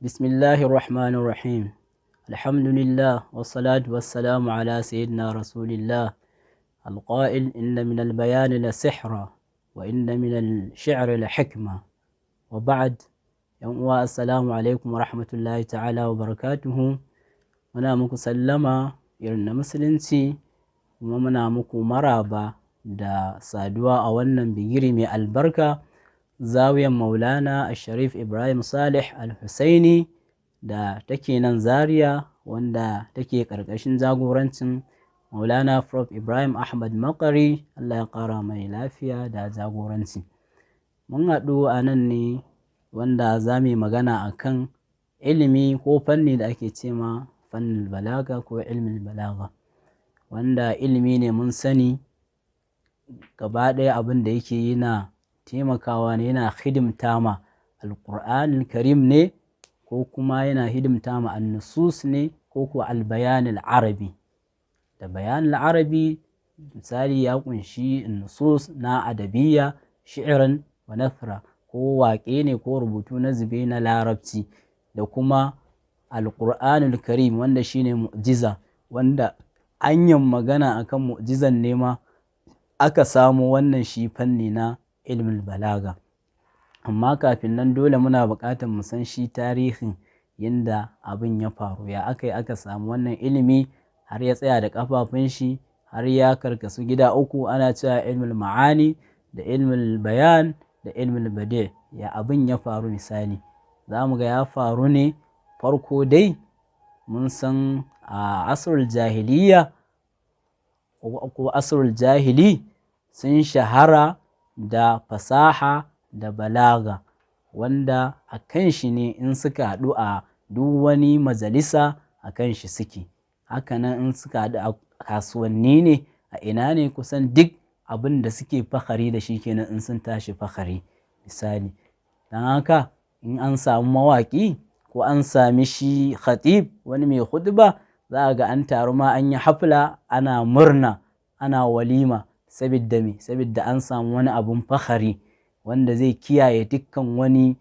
بسم الله الرحمن الرحيم. الحمد لله والصلاة والسلام على سيدنا رسول الله القائل إن من البيان لسحرا وإن من الشعر لحكمة وبعد. السلام عليكم ورحمة الله تعالى وبركاته. muna muku sallama irin na musulunci kuma muna muku maraba da saduwa a wannan bigiri mai albarka, zawiyan maulana Sharif Ibrahim Salih Al-Husaini da take nan Zaria, wanda take ƙarƙashin jagorancin maulana Prof Ibrahim Ahmad Makari, Allah ya ƙara mai lafiya da jagoranci. Mun haɗu a nan ne wanda za mu yi magana akan ilimi ko fanni da ake cema fannin balaga ko ilmin balaga, wanda ilimi ne mun sani gaba ɗaya abin da yake yana taimakawa ne, yana hidimta ma alƙur'anul karim ne ko kuma yana hidimta ma annusus ne ko kuwa albayanul arabi. Da bayanul arabi misali ya kunshi nusus na adabiyya, shi'ran wa nathra, ko waƙe ne ko rubutu na zube na larabci, da kuma alƙur'anul karim wanda shine mu'jiza, wanda anyan magana akan mu'jizan ne ma aka samu wannan shi fanni na ilmin balaga. Amma kafin nan dole muna buƙatar mu san shi tarihin yadda abin ya faru, ya aka yi aka samu wannan ilimi har ya tsaya da ƙafafun shi, har ya karkasu gida uku, ana cewa ilmul ma'ani da ilmul bayan da ilmul badi'. Ya abin ya faru misali za mu ga ya faru ne farko dai mun san a asrul jahiliya ko asrul jahili sun shahara da fasaha da balaga, wanda a kan shi ne in suka haɗu a duk wani majalisa a kan shi suke. Hakanan in suka haɗu a kasuwanni ne, a ina ne, kusan duk abin da suke fakari da shi kenan in sun tashi fakari misali. Don haka in an samu mawaƙi ko an sami shi khatib, wani mai khutba, za a ga an taru ma an yi hafla, ana murna, ana walima, sabidda me, sabidda an samu wani abun fakhari wanda zai kiyaye dukkan wani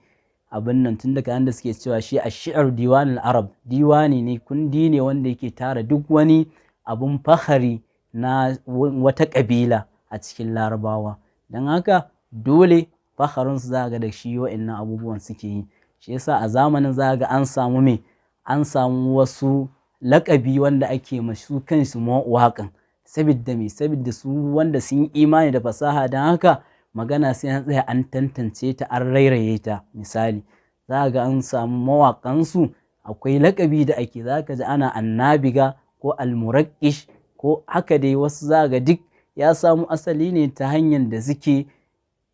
abin nan, tun daga da suke cewa shi ash-shi'r diwanul arab, diwani ne, kundi ne wanda yake tara duk wani abun fakhari na wata ƙabila a cikin larabawa. Don haka dole fakharinsu za ga da shi wa'annan abubuwan suke yi. Shi yasa a zamanin za ga an samu me, an samu wasu laƙabi wanda ake masu kansu mawaƙan, sabidda me, sabidda su wanda sun yi imani da fasaha. Don haka magana sai an tsaya an tantance ta, an rairaye ta. Misali za ga an samu mawaƙansu akwai laƙabi da ake, za ka ji ana annabiga ko almurakkish ko haka dai, wasu za ga duk ya samu asali ne ta hanyar da suke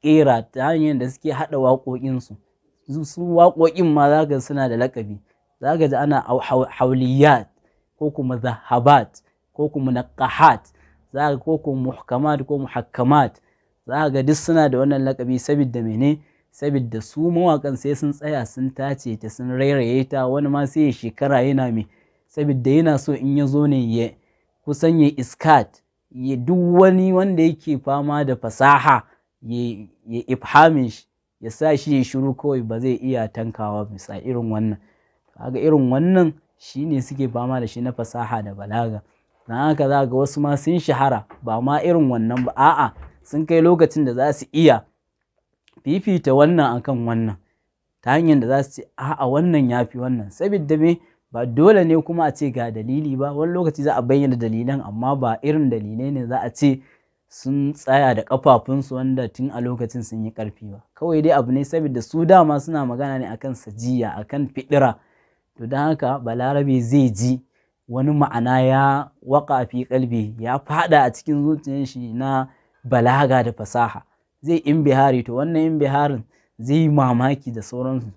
ƙera, ta hanyar da suke haɗa waƙoƙinsu. Su waƙoƙin ma za ka suna da laƙabi, za ka ji ana hauliyat ko kuma zahabat ko kuma naqahat, za ka ko kuma muhkamat ko muhakkamat, za ka duk suna da wannan laƙabi. Sabidda mene, sabidda su mawaƙan sai sun tsaya sun tace ta, sun rairaye ta. Wani ma sai ya shekara yana me, sabidda yana so in ya zo ne ya kusan ya iskat, ya duk wani wanda yake fama da fasaha ya ifhamin shi, ya sa shi ya shiru kawai, ba zai iya tankawa bisa irin wannan. Kaga irin wannan shine suke fama da shi na fasaha da balaga. Don haka za ga wasu ma sun shahara ba ma irin wannan ba, a'a sun kai lokacin da za su iya fifita wannan akan wannan, ta hanyar da za su ce a'a wannan ya fi wannan. Sabidda me, ba dole ne kuma a ce ga dalili ba, wani lokaci za a bayyana dalilan amma ba irin dalilai ne za a ce sun tsaya da ƙafafunsu wanda tun a lokacin sun yi ƙarfi ba. Kawai dai abu ne sabidda su dama suna magana ne akan sajiya, akan fiɗira. To don haka balarabe zai ji wani ma'ana ya waƙa fi ƙalbi, ya faɗa a cikin zuciyar shi na balaga da fasaha, zai imbihari. To wannan imbiharin zai yi mamaki da sauransu.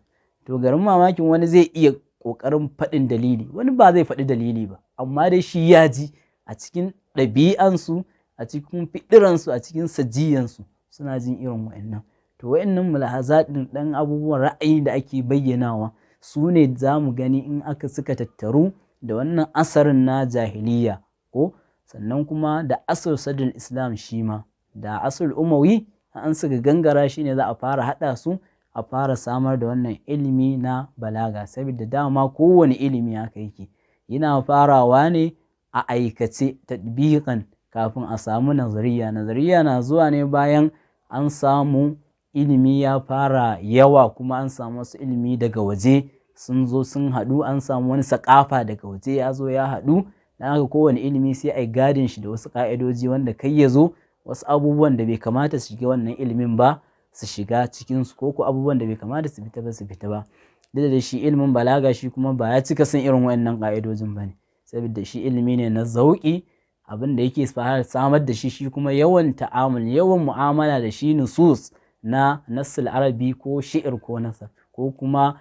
To garin mamakin wani zai iya ƙoƙarin faɗin dalili, wani ba zai faɗi dalili ba, amma dai shi ya ji a cikin ɗabi'ansu, a cikin fiɗiransu, a cikin sajiyansu suna jin irin wa'annan. To wa'annan mulahazatin ɗan abubuwan ra'ayi da ake bayyanawa su ne za mu gani in aka suka tattaru da wannan asarin na jahiliya, ko sannan kuma da asar sadul islam shi ma da asar umawi an suka gangara shi ne za a fara haɗa su a fara samar da wannan ilimi na balaga, saboda dama kowane ilimi haka yake yana farawa ne a aikace tatbiqan kafin a samu nazariya. Nazariya na zuwa ne bayan an samu ilimi ya fara yawa, kuma an samu wasu ilimi daga waje sun zo sun haɗu, an samu wani sakafa daga waje ya zo ya haɗu. Dan haka kowane ilimi sai ai gadin shi da wasu ƙa'idoji wanda kai ya zo wasu abubuwan da bai kamata su shiga wannan ilimin ba su shiga cikinsu, ko abubuwan da bai kamata su fita ba su fita ba. Duk da shi ilimin balaga shi kuma ba ya cika son irin wannan ƙa'idojin ba ne, saboda shi ilimi ne na zauƙi. Abin da yake samar da shi kuma yawan ta'amul, yawan mu'amala da shi nusus na nassul arabi ko shi'ir ko nasar ko kuma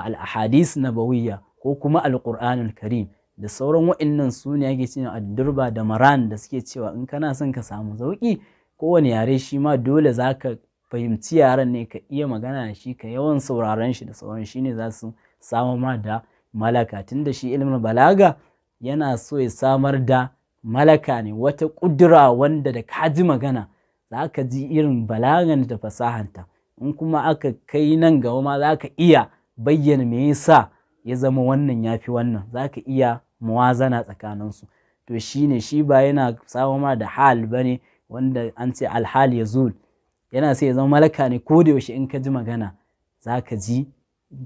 al-ahadis nabawiyya ko kuma al-Qur'anul Karim da sauran wa'annan su ne ake cewa ad-durba da maran, da suke cewa in kana son ka samu zauƙi kowane yare shi ma dole zaka fahimci yaren ne, ka iya magana da shi, ka yawan sauraron shi da sauran shi ne za su samar ma da malaka. Tunda shi ilimin balaga yana so ya samar da malaka ne, wata ƙudura wanda da ka ji magana za ka ji irin balagan da fasahanta. In kuma aka kai nan gaba ma za ka iya bayyana me yasa ya zama wannan ya fi wannan, za ka iya muwazana tsakaninsu. To shi ne, shi ba yana samar ma da hal ba ne wanda an ce alhal ya zul, yana sai ya zama malaka ne ko da yaushe in ka ji magana za ka ji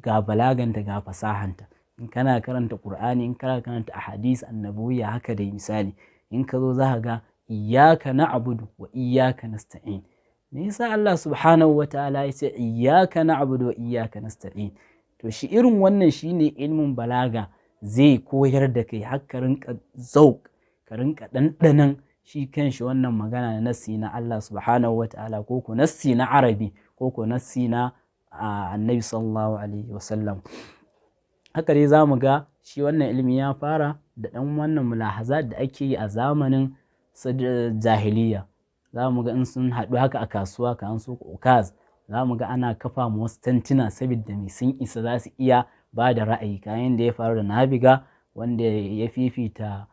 ga balaganta ga fasahanta. In kana karanta Qur'ani, in kana karanta ahadis annabawiyya haka dai misali, in ka zo za ka ga iyyaka na'budu wa iyyaka nasta'in. Me yasa Allah subhanahu wa ta'ala ya ce iyyaka na'budu wa iyyaka nasta'in? To shi irin wannan shine ilmin balaga zai koyar da kai har ka rinka zauq, ka rinka ɗanɗanan shi kanshi wannan magana na nassi na Allah subhanahu wa ta'ala, ko ko nassi na arabi, ko ko nassi na annabi sallallahu alaihi wasallam. Haka dai za mu ga shi wannan ilimi ya fara da ɗan wannan mulahazat da ake yi a zamanin jahiliya. Za mu ga in sun haɗu haka a kasuwa ka an so ukaz, za mu ga ana kafa ma wasu tantuna saboda mai sun isa za su iya ba da ra'ayi, kayan da ya faru da Nabiga wanda ya fifita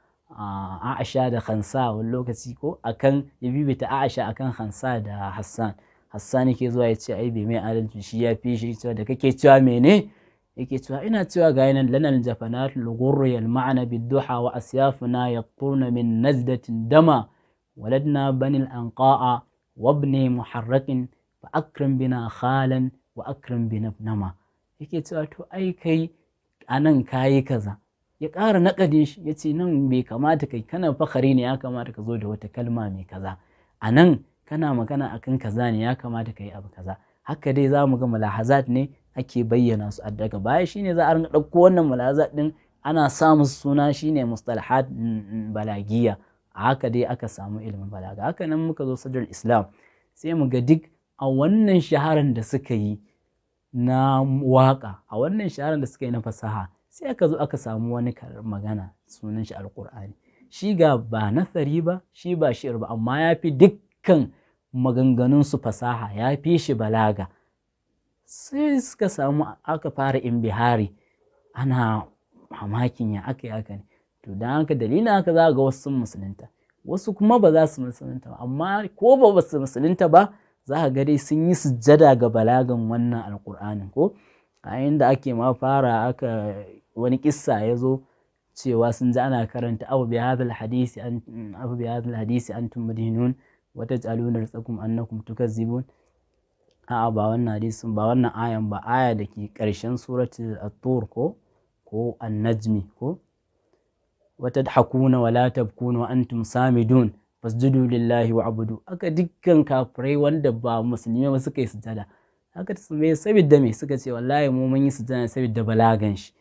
Aisha da Khansa wani lokaci, ko akan ya fifita Aisha akan Khansa da Hassan. Hassan yake zuwa ya ce ai bai mai adalci, shi ya fi shi, cewa da kake cewa mene, yake cewa ina cewa ga yanan lanal jafanat lughurri al ma'ana bidduha wa asyafuna yaqtuna min najdatin dama waladna banil anqa'a wa ibni muharrakin fa akram bina khalan wa akram bina nama. Yake cewa to ai kai anan kayi kaza, ya ƙara naƙadin shi ya ce nan bai kamata kai, kana fakhari ne, ya kamata ka zo da wata kalma mai kaza, anan kana magana akan kaza ne, ya kamata ka yi abu kaza. Haka dai za mu ga mulahazat ne ake bayyana su. Daga baya shine za a rinka ɗauko wannan mulahazat ɗin ana sa musu suna shine mustalahat balagiya. A haka dai aka samu ilimin balaga. Haka nan muka zo sadrul islam sai mu ga duk a wannan shaharan da suka yi na waka, a wannan shaharan da suka yi na fasaha, sai aka zo aka samu wani magana sunan shi alqur'ani. Shi ga ba nasari ba, shi ba shi'ir ba, amma ya fi dukkan maganganun su fasaha, ya fi shi balaga. Sai suka samu aka fara imbihari, ana mamakin ya aka yi haka ne. To don haka dalilin haka za ga wasu sun musulunta, wasu kuma ba za su musulunta ba, amma ko ba su musulunta ba za ka ga dai sun yi sujjada ga balagan wannan alƙur'anin. Ko a inda ake ma fara aka wani kissa ya zo cewa sun ji ana karanta abu bi hadhal hadisi antum mudhinun wa taj'aluna rizqakum annakum tukazzibun. A'a ba wannan hadisin, ba wannan ayan ba, aya da ke ƙarshen suratul at-tur ko an-najmi, ko watadhakuna wala tabkuna wa antum samidun fasjudu lillahi wa'budu. Aka dukkan kafirai wanda ba musulmi ba suka yi sujada. Haka me saboda me suka ce wallahi mu mun yi sujada saboda balagan shi.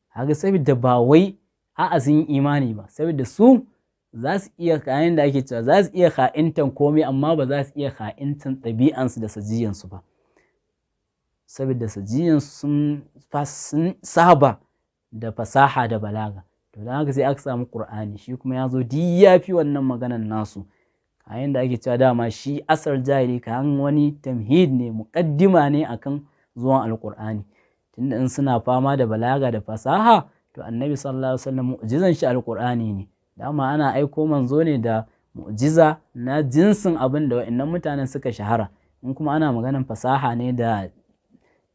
Haka saboda ba wai a'a sun yi imani ba, saboda su za su iya kayan da ake cewa za su iya ka'intan komai, amma ba za su iya ka'intan ɗabi'ansu da sajiyansu ba, saboda sajiyansu sun saba da fasaha da balaga. To don haka sai aka samu Qur'ani, shi kuma ya zo ya fi wannan maganan nasu. Kayan da ake cewa dama shi asar jahili kayan wani tamhid ne, muƙaddima ne akan zuwan alƙur'ani. Tunda in suna fama da balaga da fasaha, to annabi sallallahu alaihi wasallam mu'jizan shi alƙur'ani ne. Dama ana aiko manzo ne da mu'jiza na jinsin abin da wa'annan mutanen suka shahara. In kuma ana maganan fasaha ne da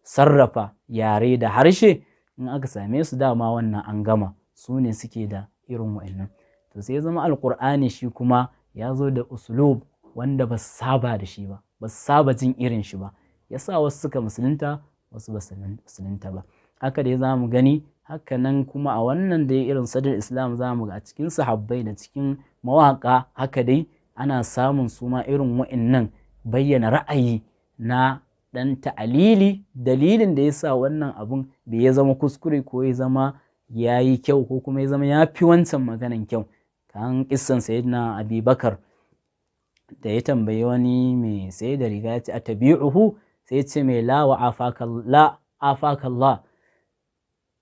sarrafa yare da harshe, in aka same su dama wannan an gama, su ne suke da irin wa'annan. To sai ya zama alƙur'ani shi kuma ya zo da uslub wanda ba su saba da shi ba, ba su saba jin irin shi ba, yasa wasu suka musulunta wasu ba su musulunta ba. Haka dai za mu gani, haka nan kuma a wannan dai irin sadar islam za mu ga a cikin sahabbai da cikin mawaƙa haka dai ana samun su ma irin wa'annan bayyana ra'ayi na ɗan ta'alili, dalilin da ya sa wannan abun bai ya zama kuskure ko ya zama ya yi kyau ko kuma ya zama ya fi wancan maganan kyau. Kan kissan sayyidina Abi Bakar da ya tambayi wani mai sai da riga ya ce a tabi'uhu, sai ya ce mai la afakallah,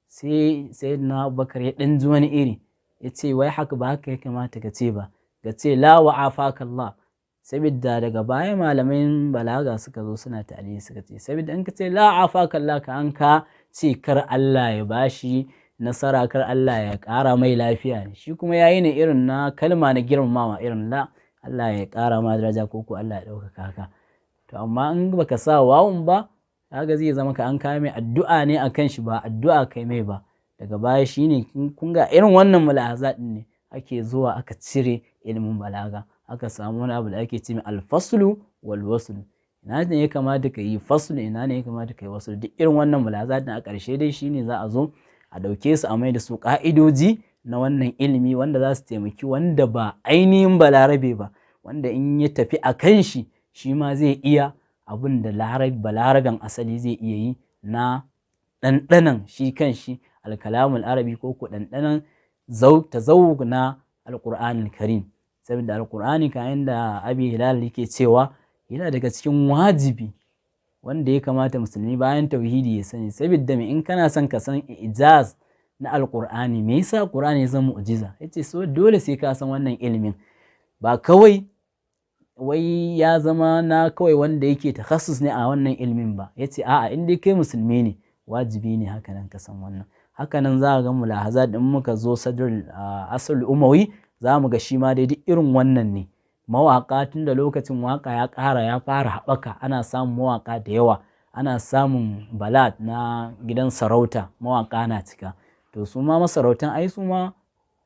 sai sayyidina Abubakar ya ɗan ji wani iri, ya ce wai haka ba haka ya kamata ka ce ba, ka ce la afakallah. Saboda daga baya malamin balaga suka zo suna ta'alili suka ce saboda in ka ce la afakallah ka an ka ce kar Allah ya bashi nasara, kar Allah ya ƙara mai lafiya ne, shi kuma yayi ne irin na kalma na girmamawa irin la Allah ya ƙara ma daraja ko Allah ya ɗaukaka ka. To amma in baka sa wawun ba, kaga zai zama ka an kai mai addu'a ne akan shi ba addu'a kai mai ba. Daga baya shine kun ga irin wannan mulahaza din ne ake zuwa aka cire ilimin balaga, aka samu wani abu da ake ce mai alfaslu wal wasl. Ina ne ya kamata ka yi faslu, ina ne ya kamata ka yi wasl, duk irin wannan mulahaza din a ƙarshe dai shine za a zo a ɗauke su a mai da su ƙa'idoji na wannan ilimi wanda za su taimaki wanda ba ainihin balarabe ba, wanda in ya tafi a kan shi shi ma zai iya abin da balaraben asali zai iya yi na ɗanɗanan shi kan shi alkalamul arabi ko ku ɗanɗanan tazawwuk na alƙur'anul karim. Saboda alƙur'ani kayan da Abi Hilal yake cewa yana daga cikin wajibi wanda ya kamata musulmi bayan tauhidi ya sani, saboda me in kana son ka san ijaz na alƙur'ani, me yasa ƙur'ani ya zama mu'jiza, yace so dole sai ka san wannan ilimin, ba kawai wai ya zama na kawai wanda yake takhassus ne a wannan ilimin ba, yace a'a in dai kai musulmi ne wajibi ne haka nan ka san wannan. Haka nan za ga mulahaza din muka zo sadrul asr umawi za mu ga shi ma dai duk irin wannan ne. Mawaƙa tun da lokacin waƙa ya ƙara ya fara haɓaka, ana samun mawaƙa da yawa, ana samun balad na gidan sarauta mawaƙa na cika. To su ma masarautan ai su ma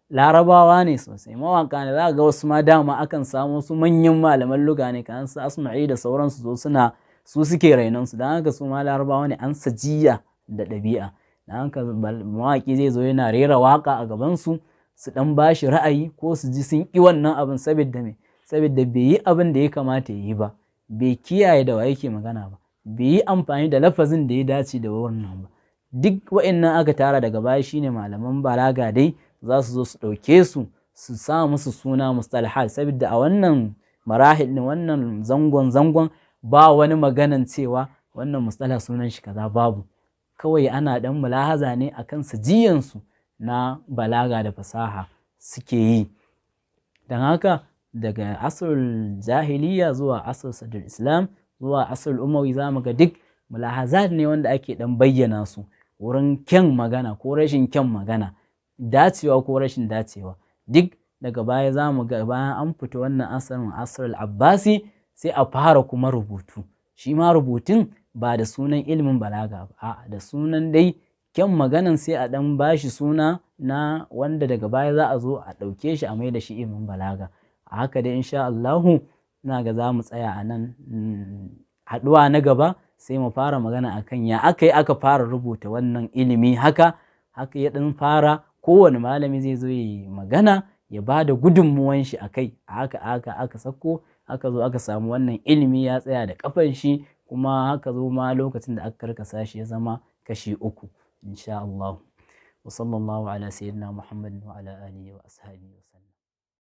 larabawa ne sosai, mawaƙa ne, za ga wasu ma dama akan samu su manyan malaman luga ne kan su Asma'i da sauransu zo suna su suke rainon su, don haka su ma larabawa ne an sajiya da ɗabi'a. Don haka mawaƙi zai zo yana rera waƙa a gabansu su ɗan bashi ra'ayi ko su ji sun ƙi wannan abin saboda me, saboda bai yi abin da ya kamata ya yi ba, bai kiyaye da wa yake magana ba, bai yi amfani da lafazin da ya dace da wannan ba. Duk wa'annan aka tara daga baya shine malaman balaga dai za su zo su ɗauke su su sa musu suna mustalahat, saboda a wannan marahil ne wannan zangon ba wani maganan cewa wannan mustalah sunan shi kaza babu, kawai ana ɗan mulahaza ne akan sajiyansu na balaga da fasaha suke yi. Don haka daga asrul jahiliya zuwa asrul sadr islam zuwa asrul umawi za mu ga duk mulahazat ne wanda ake dan bayyana su wurin kyan magana ko rashin kyan magana, dacewa ko rashin dacewa. Duk daga baya za mu ga bayan an fita wannan asrul abbasi sai a fara kuma rubutu, shi ma rubutun ba da sunan ilimin balaga ba, a'a da sunan dai kyan maganan sai a dan bashi suna na wanda daga baya za a zo a ɗauke shi a mai da shi ilimin balaga. A haka dai insha Allahu ina ga za mu tsaya a nan, haɗuwa na gaba sai mu fara magana akan ya aka yi aka fara rubuta wannan ilimi haka ya ɗan fara, kowane malami zai zo yi magana ya ba da gudunmuwan shi akai, haka aka sako aka zo aka samu wannan ilimi ya tsaya da kafan shi, kuma haka zo ma lokacin da aka karkasa shi ya zama kashi 3 insha Allah. Wa sallallahu ala sayyidina Muhammadin wa ala alihi wa ashabihi wa sallam.